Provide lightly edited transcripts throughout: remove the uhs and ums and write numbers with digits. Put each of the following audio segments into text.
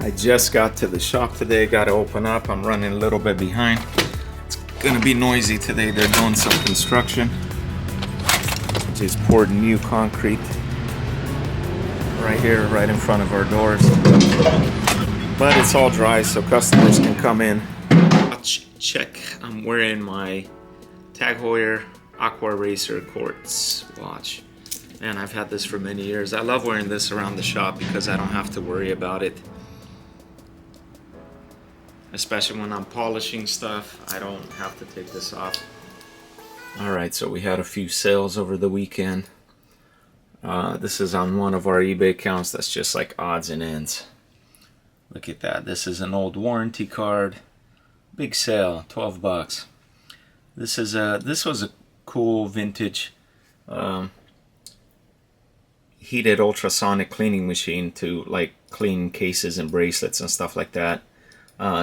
I just got to the shop today, got to open up. I'm running a little bit behind. It's gonna be noisy today. They're doing some construction. Just poured new concrete right here, right in front of our doors. But it's all dry, so customers can come in. Check. I'm wearing my Tag Heuer Aqua Racer Quartz watch. Man, I've had this for many years. I love wearing this around the shop because I don't have to worry about it. Especially when I'm polishing stuff, I don't have to take this off. Alright, so we had a few sales over the weekend. This is on one of our eBay accounts that's just like odds and ends. Look at that. This is an old warranty card. Big sale, 12 bucks. This was a cool vintage heated ultrasonic cleaning machine to like clean cases and bracelets and stuff like that.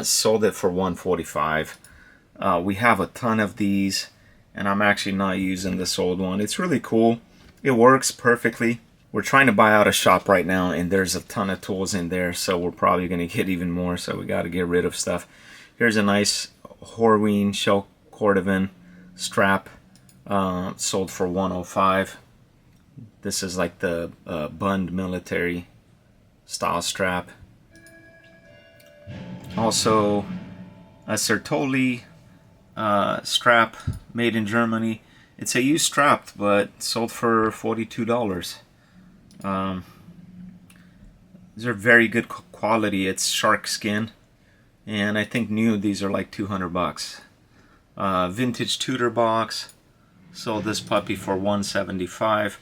Sold it for $145. We have a ton of these, and I'm actually not using this old one. It's really cool. It works perfectly. We're trying to buy out a shop right now, and there's a ton of tools in there, so we're probably going to get even more, so we got to get rid of stuff. Here's a nice Horween shell cordovan strap, sold for $105. This is like the Bund military style strap. Also, a Sertoli strap made in Germany. It's a used strap, but sold for $42. These are very good quality. It's shark skin, and I think new these are like 200 bucks. Vintage Tudor box. Sold this puppy for $175.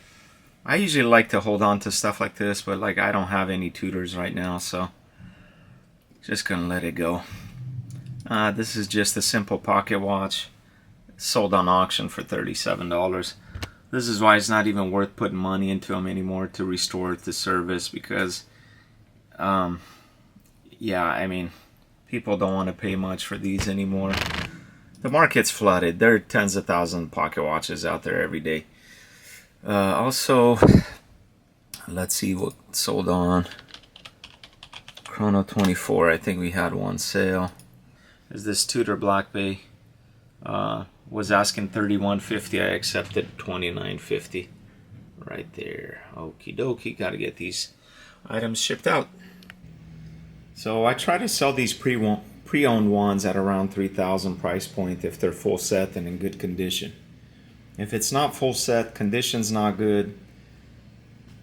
I usually like to hold on to stuff like this, but like I don't have any Tudors right now, so just gonna let it go. This is just a simple pocket watch. Sold on auction for $37. This is why it's not even worth putting money into them anymore to restore it to service, because yeah, I mean, people don't want to pay much for these anymore. The market's flooded. There are tens of thousands of pocket watches out there every day. Also, let's see what sold on Chrono 24. I think we had one sale. Is this Tudor Black Bay? Was asking $31.50. I accepted $29.50 right there. Okie dokie. Got to get these items shipped out. So I try to sell these pre-owned ones at around $3,000 price point if they're full set and in good condition. If it's not full set, condition's not good,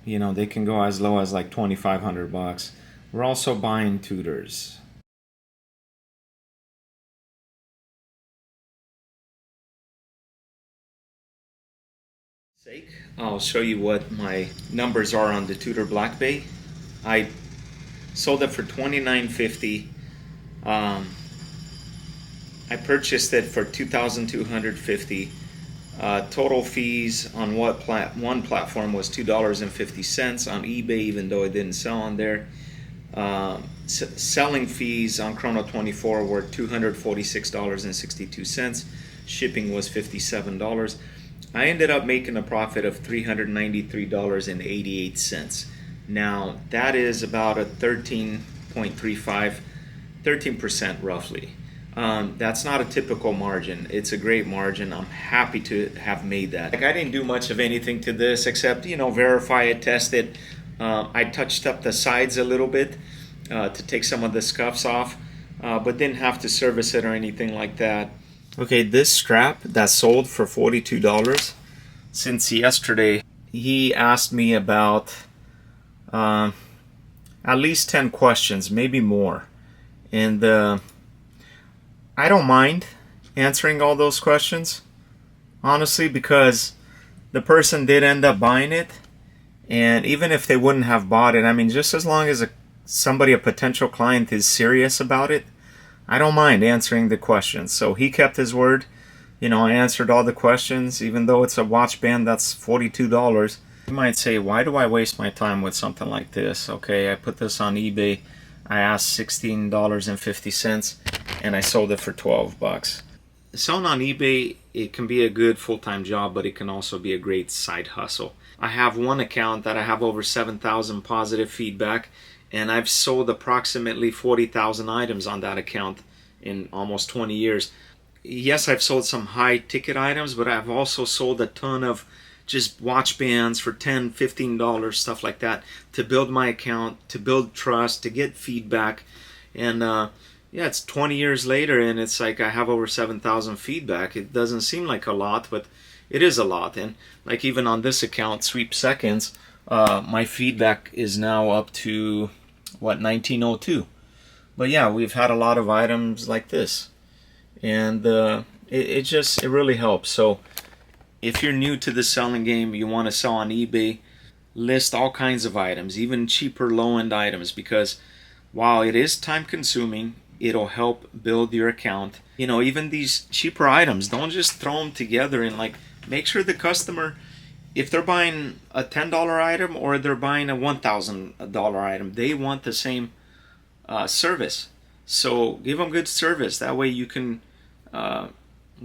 you know, they can go as low as like $2,500. We're also buying Tudors. I'll show you what my numbers are on the Tudor Black Bay. I sold it for $29.50. I purchased it for $2,250. Total fees on one platform was $2.50 on eBay, even though it didn't sell on there. Selling fees on Chrono 24 were $246.62. Shipping was $57. I ended up making a profit of $393.88. Now that is about a 13% roughly. That's not a typical margin. It's a great margin. I'm happy to have made that. Like, I didn't do much of anything to this except, you know, verify it, test it. I touched up the sides a little bit to take some of the scuffs off, but didn't have to service it or anything like that. Okay, this strap that sold for $42, since yesterday, he asked me about at least 10 questions, maybe more. And I don't mind answering all those questions, honestly, because the person did end up buying it. And even if they wouldn't have bought it, I mean, just as long as a potential client is serious about it, I don't mind answering the questions. So he kept his word. You know, I answered all the questions, even though it's a watch band that's $42. You might say, why do I waste my time with something like this? Okay, I put this on eBay. I asked $16.50 and I sold it for 12 bucks. Selling on eBay, it can be a good full-time job, but it can also be a great side hustle. I have one account that I have over 7,000 positive feedback, and I've sold approximately 40,000 items on that account in almost 20 years. Yes, I've sold some high ticket items, but I've also sold a ton of just watch bands for $10, $15, stuff like that, to build my account, to build trust, to get feedback. And yeah, it's 20 years later, and it's like I have over 7,000 feedback. It doesn't seem like a lot, but it is a lot. And like even on this account, Sweep Seconds, my feedback is now up to, what, 1902. But yeah, we've had a lot of items like this. And it really helps. So if you're new to the selling game, you want to sell on eBay, list all kinds of items, even cheaper low-end items, because while it is time consuming, it'll help build your account. You know, even these cheaper items, don't just throw them together, and like make sure the customer, if they're buying a $10 item or they're buying a $1,000 item, they want the same service. So give them good service. That way you can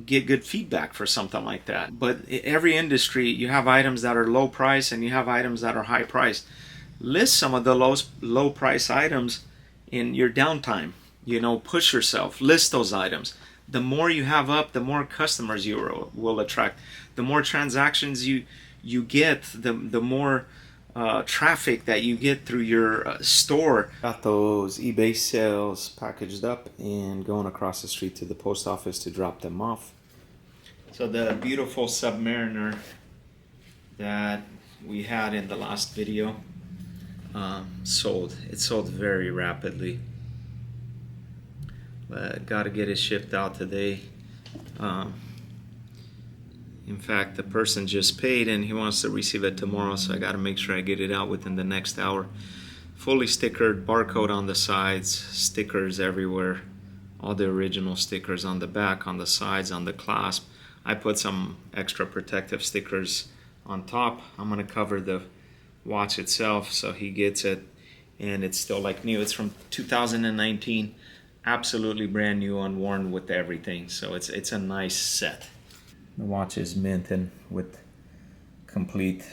get good feedback for something like that. But in every industry, you have items that are low price and you have items that are high price. List some of the low price items in your downtime. You know, push yourself. List those items. The more you have up, the more customers you will attract. The more transactions you get, the more traffic that you get through your store. Got those eBay sales packaged up and going across the street to the post office to drop them off. So the beautiful Submariner that we had in the last video sold. It sold very rapidly. But got to get it shipped out today. In fact, the person just paid and he wants to receive it tomorrow, so I got to make sure I get it out within the next hour. Fully stickered, barcode on the sides, stickers everywhere. All the original stickers on the back, on the sides, on the clasp. I put some extra protective stickers on top. I'm going to cover the watch itself so he gets it, and it's still like new. It's from 2019. Absolutely brand new, unworn with everything. So it's a nice set. The watch is mint and with complete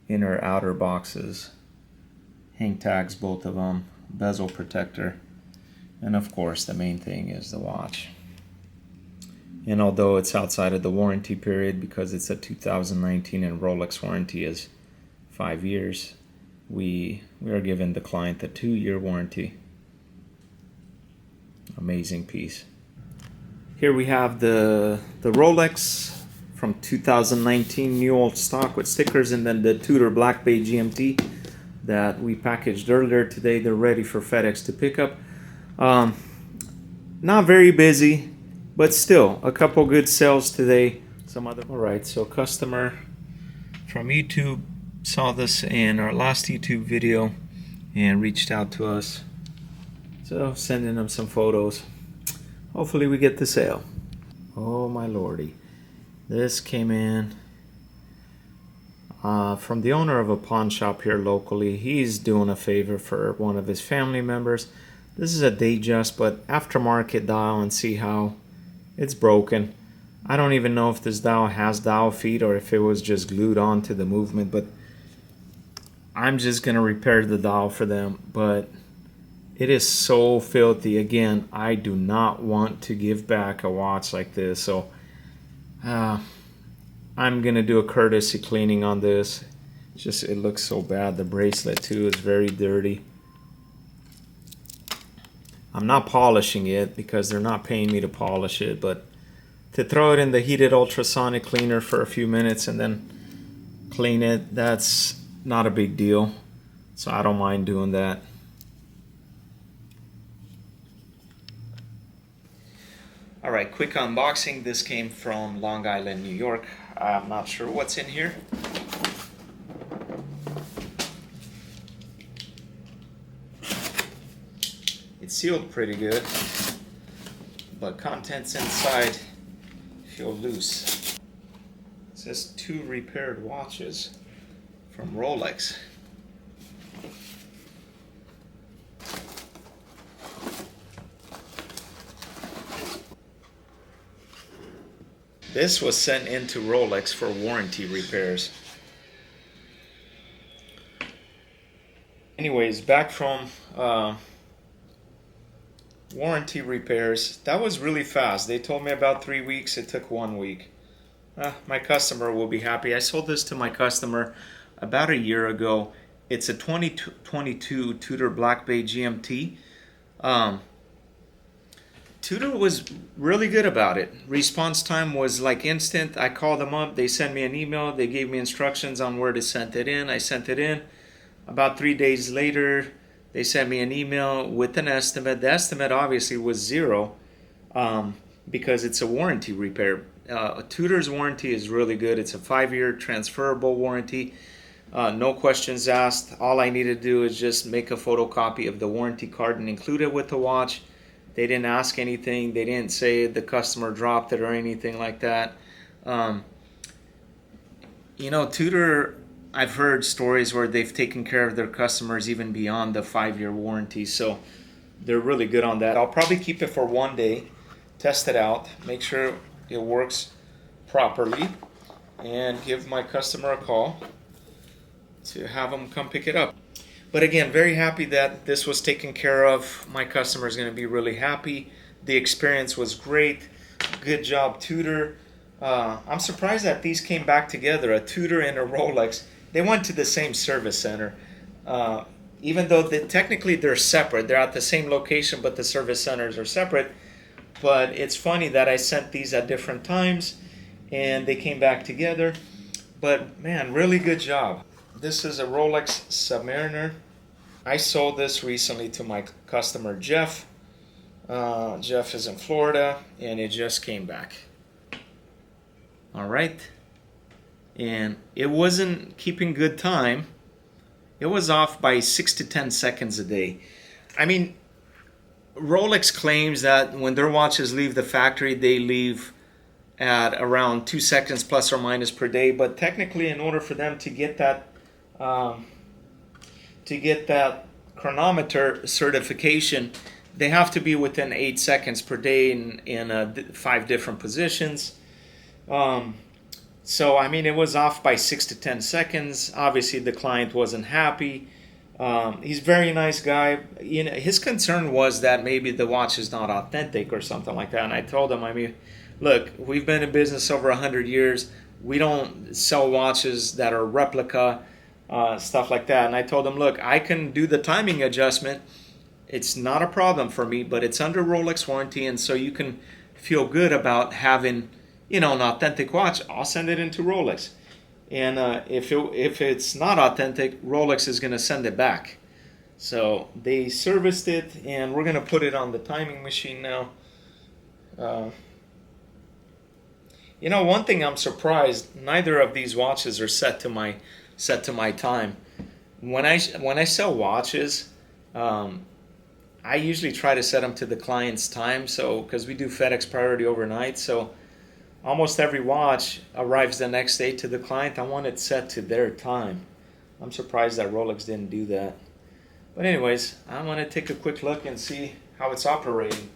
inner outer boxes, hang tags, both of them, bezel protector, and of course the main thing is the watch. And although it's outside of the warranty period because it's a 2019 and Rolex warranty is 5 years, we are giving the client a 2-year warranty. Amazing piece. Here we have the Rolex from 2019, new old stock with stickers, and then the Tudor Black Bay GMT that we packaged earlier today. They're ready for FedEx to pick up. Not very busy, but still a couple good sales today. Alright, so customer from YouTube saw this in our last YouTube video and reached out to us. So sending them some photos. Hopefully we get the sale. Oh my lordy. This came in from the owner of a pawn shop here locally. He's doing a favor for one of his family members. This is a Datejust, but aftermarket dial, and see how it's broken. I don't even know if this dial has dial feet or if it was just glued on to the movement, but I'm just going to repair the dial for them. But it is so filthy. Again, I do not want to give back a watch like this, so I'm going to do a courtesy cleaning on this. Just, it looks so bad. The bracelet too is very dirty. I'm not polishing it because they're not paying me to polish it, but to throw it in the heated ultrasonic cleaner for a few minutes and then clean it, that's not a big deal. So I don't mind doing that. Alright, quick unboxing. This came from Long Island, New York. I'm not sure what's in here. It's sealed pretty good, but contents inside feel loose. It says 2 repaired watches from Rolex. This was sent into Rolex for warranty repairs. Anyways, back from warranty repairs. That was really fast. They told me about 3 weeks. It took 1 week. My customer will be happy. I sold this to my customer about a year ago. It's a 2022 Tudor Black Bay GMT. Tudor was really good about it. Response time was like instant. I called them up. They sent me an email. They gave me instructions on where to send it in. I sent it in. About 3 days later, they sent me an email with an estimate. The estimate obviously was zero because it's a warranty repair. Tudor's warranty is really good. It's a 5-year transferable warranty. No questions asked. All I need to do is just make a photocopy of the warranty card and include it with the watch. They didn't ask anything. They didn't say the customer dropped it or anything like that. Tudor, I've heard stories where they've taken care of their customers even beyond the 5-year warranty. So they're really good on that. I'll probably keep it for 1 day, test it out, make sure it works properly, and give my customer a call to have them come pick it up. But again, very happy that this was taken care of. My customer is going to be really happy. The experience was great. Good job, Tudor. I'm surprised that these came back together, a Tudor and a Rolex. They went to the same service center. Even though technically they're separate. They're at the same location, but the service centers are separate. But it's funny that I sent these at different times, and they came back together. But man, really good job. This is a Rolex Submariner. I sold this recently to my customer, Jeff. Jeff is in Florida, and it just came back. All right. And it wasn't keeping good time. It was off by 6 to 10 seconds a day. I mean, Rolex claims that when their watches leave the factory, they leave at around 2 seconds plus or minus per day. But technically, in order for them to get that chronometer certification, they have to be within 8 seconds per day in 5 different positions. So, I mean, it was off by 6 to 10 seconds. Obviously, the client wasn't happy. He's a very nice guy. His concern was that maybe the watch is not authentic or something like that. And I told him, look, we've been in business over 100 years. We don't sell watches that are replica, stuff like that. And I told him, look, I can do the timing adjustment. It's not a problem for me, but it's under Rolex warranty, and so you can feel good about having an authentic watch. I'll send it into Rolex. And if it's not authentic, Rolex is going to send it back. So they serviced it, and we're going to put it on the timing machine now. One thing I'm surprised, neither of these watches are set to my time. When I sell watches, I usually try to set them to the client's time. So because we do FedEx priority overnight, so almost every watch arrives the next day to the client. I want it set to their time. I'm surprised that Rolex didn't do that. But anyways, I'm going to take a quick look and see how it's operating.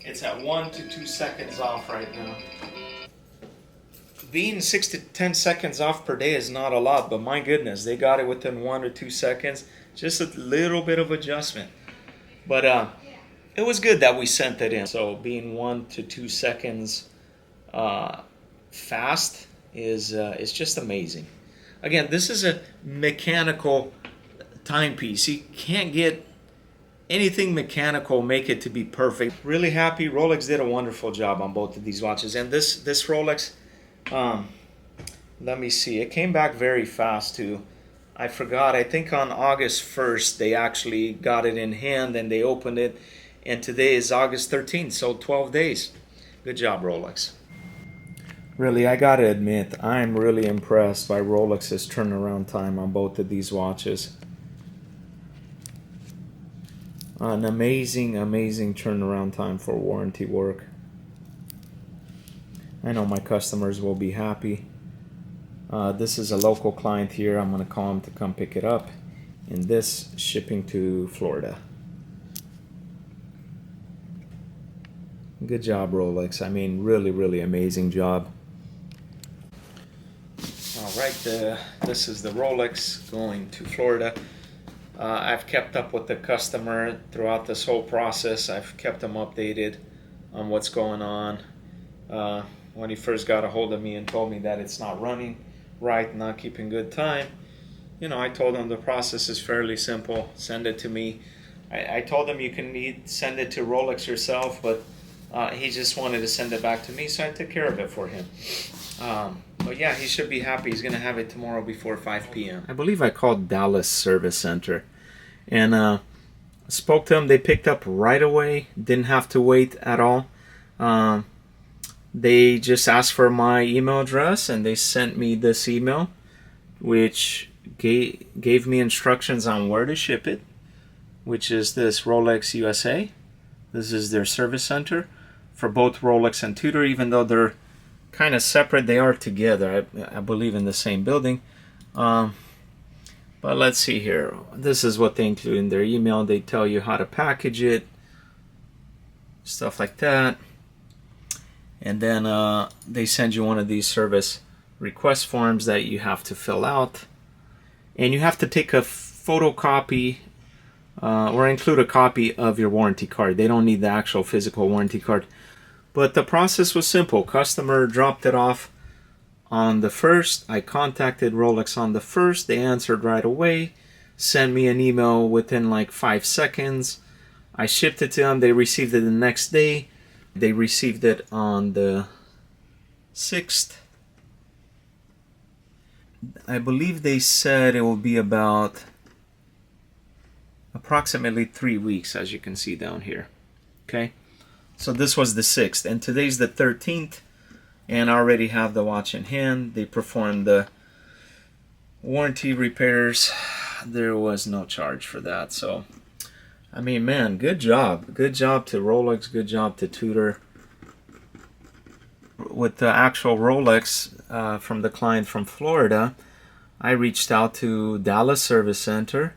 It's at 1 to 2 seconds off right now. Being 6 to 10 seconds off per day is not a lot, but my goodness, they got it within 1 or 2 seconds. Just a little bit of adjustment. But it was good that we sent it in. So being 1 to 2 seconds fast is just amazing. Again, this is a mechanical timepiece. You can't get anything mechanical, make it to be perfect. Really happy. Rolex did a wonderful job on both of these watches. And this Rolex, let me see. It came back very fast too. I forgot. I think on August 1st they actually got it in hand and they opened it. And today is August 13th, so 12 days. Good job, Rolex. Really, I gotta admit, I'm really impressed by Rolex's turnaround time on both of these watches. An amazing, amazing turnaround time for warranty work. I know my customers will be happy. This is a local client here. I'm gonna call him to come pick it up. And this shipping to Florida. Good job, Rolex. I mean, really, really amazing job. All right, this is the Rolex going to Florida. I've kept up with the customer throughout this whole process. I've kept him updated on what's going on. When he first got a hold of me and told me that it's not running right, not keeping good time, I told him the process is fairly simple. Send it to me. I told him you can send it to Rolex yourself, but he just wanted to send it back to me, so I took care of it for him. But yeah, he should be happy. He's going to have it tomorrow before 5 p.m. I believe I called Dallas Service Center and spoke to them. They picked up right away. Didn't have to wait at all. They just asked for my email address and they sent me this email, which gave me instructions on where to ship it, which is this Rolex USA. This is their service center for both Rolex and Tudor, even though they're kind of separate. They are together, I believe, in the same building. But let's see here. This is what they include in their email. They tell you how to package it, stuff like that. And then they send you one of these service request forms that you have to fill out. And you have to take a photocopy or include a copy of your warranty card. They don't need the actual physical warranty card. But the process was simple. Customer dropped it off on the 1st. I contacted Rolex on the 1st. They answered right away. Sent me an email within like 5 seconds. I shipped it to them. They received it the next day. They received it on the 6th. I believe they said it will be about approximately 3 weeks, as you can see down here. Okay. So this was the 6th, and today's the 13th, and I already have the watch in hand. They performed the warranty repairs. There was no charge for that. So, I mean, man, good job. Good job to Rolex, good job to Tudor. With the actual Rolex from the client from Florida, I reached out to Dallas Service Center,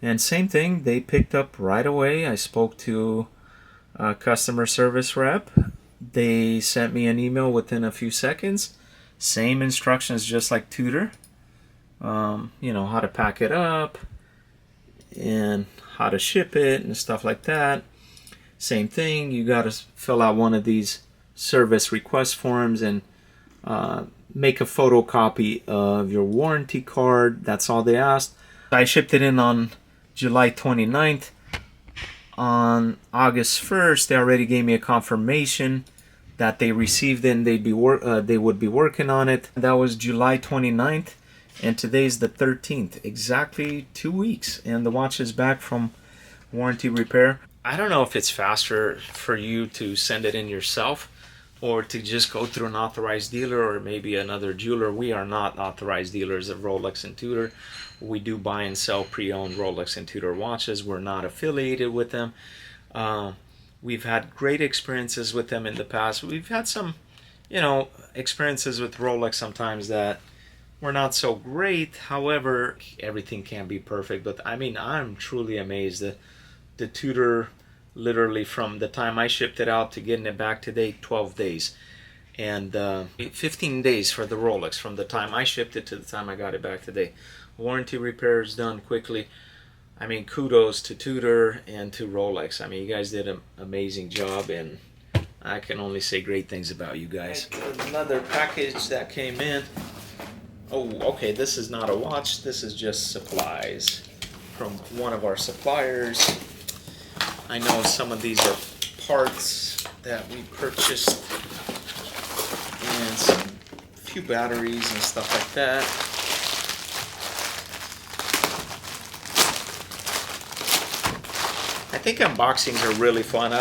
and same thing, they picked up right away. I spoke to customer service rep. They sent me an email within a few seconds. Same instructions, just like Tudor. How to pack it up and how to ship it and stuff like that. Same thing. You got to fill out one of these service request forms and make a photocopy of your warranty card. That's all they asked. I shipped it in on July 29th. On August 1st, they already gave me a confirmation that they received it and they would be working on it. That was July 29th, and today's the 13th. Exactly 2 weeks, and the watch is back from warranty repair. I don't know if it's faster for you to send it in yourself or to just go through an authorized dealer or maybe another jeweler. We are not authorized dealers of Rolex and Tudor. We do buy and sell pre-owned Rolex and Tudor watches. We're not affiliated with them. We've had great experiences with them in the past. We've had some, experiences with Rolex sometimes that were not so great. However, everything can't be perfect. But I mean, I'm truly amazed that the Tudor, literally from the time I shipped it out to getting it back today, 12 days. And 15 days for the Rolex from the time I shipped it to the time I got it back today. Warranty repairs done quickly. I mean, kudos to Tudor and to Rolex. I mean, you guys did an amazing job, and I can only say great things about you guys. Another package that came in. Oh, okay, this is not a watch. This is just supplies from one of our suppliers. I know some of these are parts that we purchased and some few batteries and stuff like that. I think unboxings are really fun.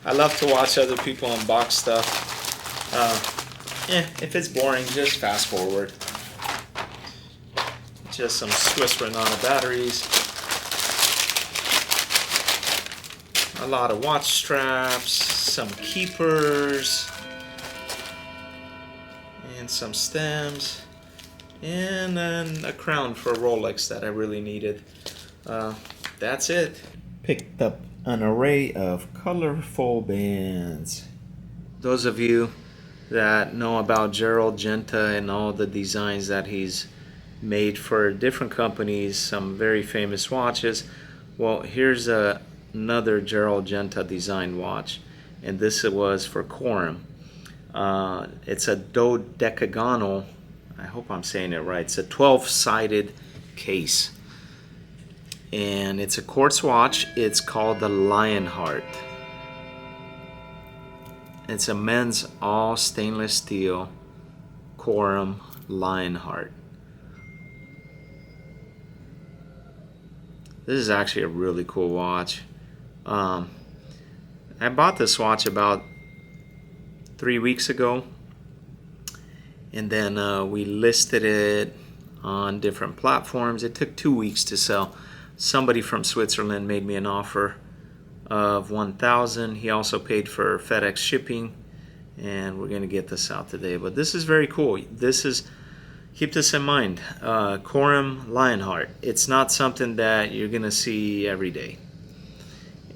I love to watch other people unbox stuff. If it's boring, just fast forward. Just some Swiss Renata batteries. A lot of watch straps, some keepers, and some stems, and then a crown for Rolex that I really needed. That's it. Picked up an array of colorful bands. Those of you that know about Gerald Genta and all the designs that he's made for different companies, some very famous watches. Well, here's another Gerald Genta designed watch, and this was for Quorum. It's a dodecagonal, I hope I'm saying it right, it's a 12-sided case. And it's a quartz watch. It's called the Lionheart. It's a men's all stainless steel Quorum Lionheart. This is actually a really cool watch. I bought this watch about 3 weeks ago, and then we listed it on different platforms. It took 2 weeks to sell. Somebody from Switzerland made me an offer of $1,000. He also paid for FedEx shipping, and we're going to get this out today. But this is very cool. Keep this in mind. Quorum Lionheart. It's not something that you're going to see every day.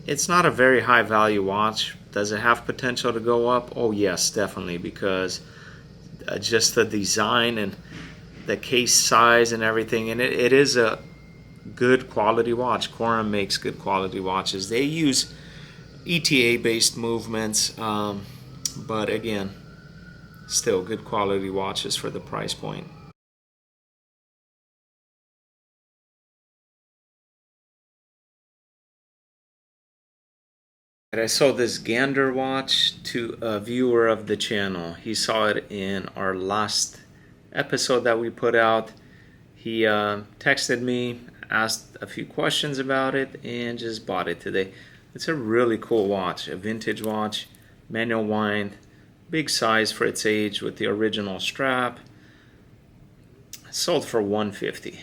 It's not a very high value watch. Does it have potential to go up? Oh yes, definitely, because just the design and the case size and everything, and it is a good quality watch. Quorum makes good quality watches. They use ETA based movements, but again, still good quality watches for the price point. I sold this Gander watch to a viewer of the channel. He saw it in our last episode that we put out. He texted me, asked a few questions about it, and just bought it today. It's a really cool watch, a vintage watch, manual wind, big size for its age with the original strap. Sold for $150.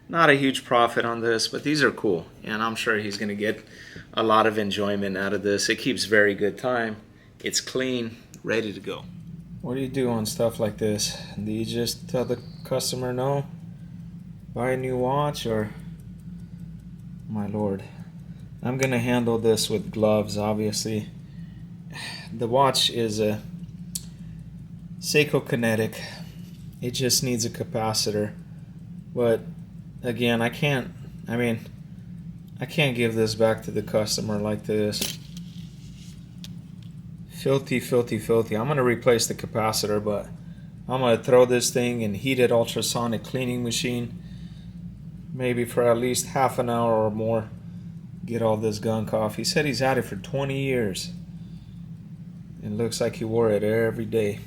Not a huge profit on this, but these are cool, and I'm sure he's going to get a lot of enjoyment out of this. It keeps very good time. It's clean, ready to go. What do you do on stuff like this? Do you just tell the customer no? Buy a new watch, or... My lord. I'm going to handle this with gloves, obviously. The watch is a Seiko Kinetic. It just needs a capacitor. But again, I can't give this back to the customer like this. Filthy, filthy, filthy. I'm going to replace the capacitor, but I'm going to throw this thing in heated ultrasonic cleaning machine, maybe for at least half an hour or more. Get all this gunk off. He said he's had it for 20 years. It looks like he wore it every day.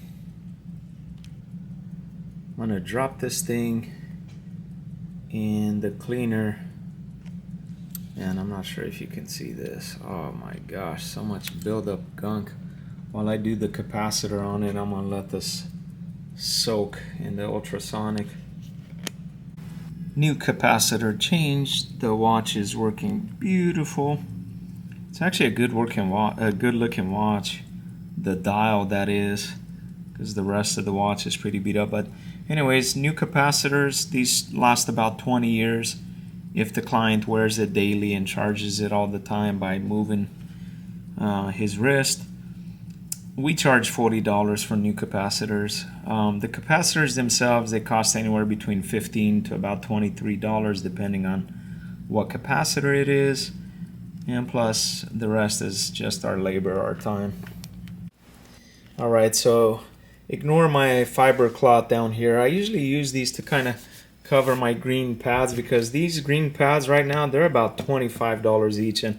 I'm going to drop this thing in the cleaner, and I'm not sure if you can see this. Oh my gosh, so much buildup gunk. While I do the capacitor on it, I'm gonna let this soak in the ultrasonic. New capacitor changed. The watch is working beautiful. It's actually a good looking watch. The dial, that is, because the rest of the watch is pretty beat up. But anyways, new capacitors, these last about 20 years if the client wears it daily and charges it all the time by moving his wrist. We charge $40 for new capacitors. The capacitors themselves, they cost anywhere between $15 to about $23 depending on what capacitor it is, and plus the rest is just our labor, our time. Alright, so ignore my fiber cloth down here. I usually use these to kind of cover my green pads, because these green pads right now, they're about $25 each, and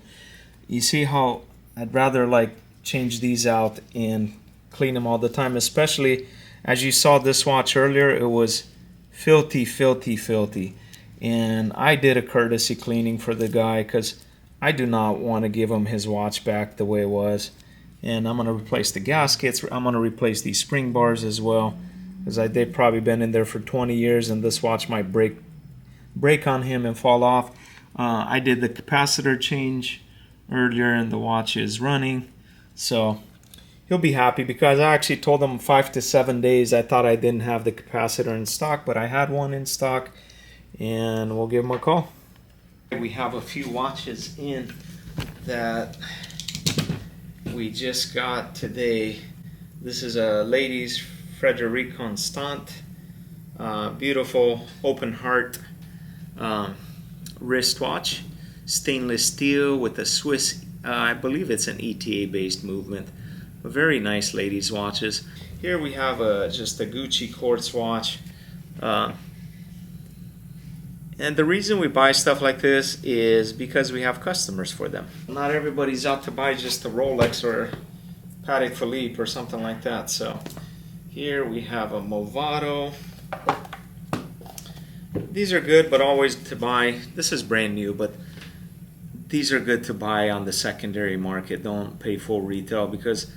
you see how I'd rather like change these out and clean them all the time, especially as you saw this watch earlier. It was filthy, filthy, filthy, and I did a courtesy cleaning for the guy because I do not want to give him his watch back the way it was. And I'm going to replace the gaskets. I'm going to replace these spring bars as well, because they've probably been in there for 20 years, and this watch might break on him and fall off. I did the capacitor change earlier, and the watch is running, so he'll be happy, because I actually told him 5 to 7 days. I thought I didn't have the capacitor in stock, but I had one in stock, and we'll give him a call. We have a few watches in that we just got today. This is a ladies Frederique Constant. Beautiful open heart wristwatch, stainless steel with a Swiss, I believe it's an ETA based movement. Very nice ladies watches. Here we have just a Gucci quartz watch. And the reason we buy stuff like this is because we have customers for them. Not everybody's out to buy just a Rolex or Patek Philippe or something like that. So here we have a Movado. These are good, but always to buy. This is brand new, but these are good to buy on the secondary market. Don't pay full retail because,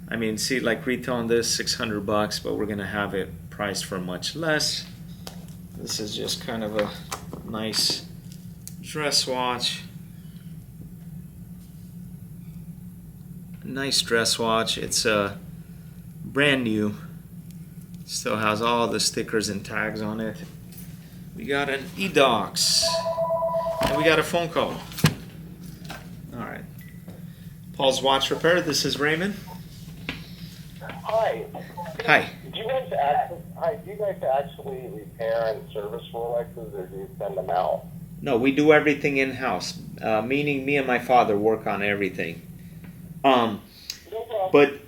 I mean, see, like retail on this $600, but we're gonna have it priced for much less. This is just kind of a nice dress watch. Nice dress watch. It's brand new. Still has all the stickers and tags on it. We got an eDocs. And we got a phone call. Alright. Paul's Watch Repair. This is Raymond. Hi. Hi. Do you guys actually repair and service Rolexes, or do you send them out? No, we do everything in-house. Meaning me and my father work on everything. But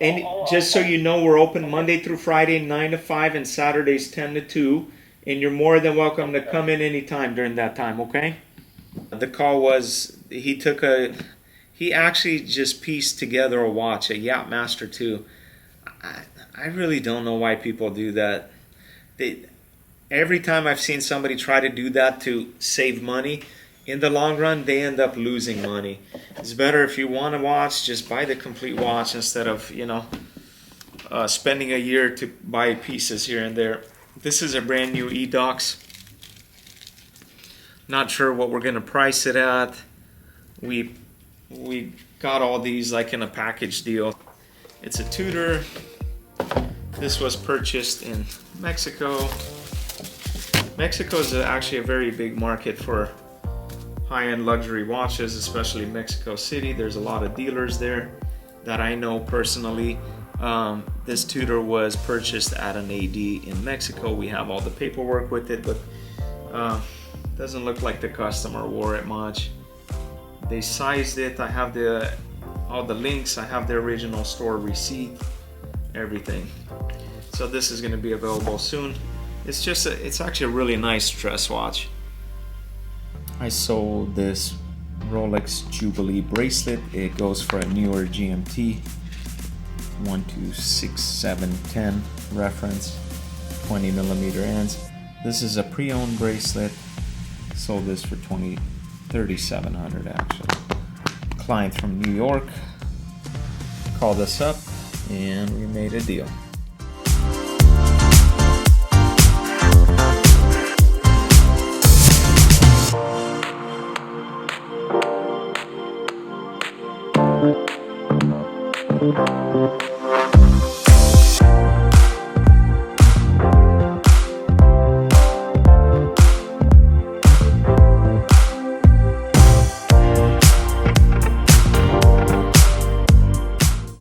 just so you know, we're open Monday through Friday, 9 to 5, and Saturdays, 10 to 2. And you're more than welcome to come in anytime during that time, okay? The call was, he actually just pieced together a watch, a Yachtmaster 2. I really don't know why people do that. Every time I've seen somebody try to do that to save money, in the long run, they end up losing money. It's better if you want a watch, just buy the complete watch instead of, spending a year to buy pieces here and there. This is a brand new eDocs. Not sure what we're gonna price it at. We got all these like in a package deal. It's a Tudor. This was purchased in Mexico. Mexico is actually a very big market for high-end luxury watches, especially Mexico City. There's a lot of dealers there that I know personally. This Tudor was purchased at an AD in Mexico. We have all the paperwork with it, but doesn't look like the customer wore it much. They sized it. I have all the links. I have the original store receipt, everything. So this is going to be available soon. It's actually a really nice dress watch. I sold this Rolex Jubilee bracelet. It goes for a newer GMT 126710 reference, 20 millimeter ends. This is a pre-owned bracelet. Sold this for $3,700 actually. Client from New York called us up and we made a deal.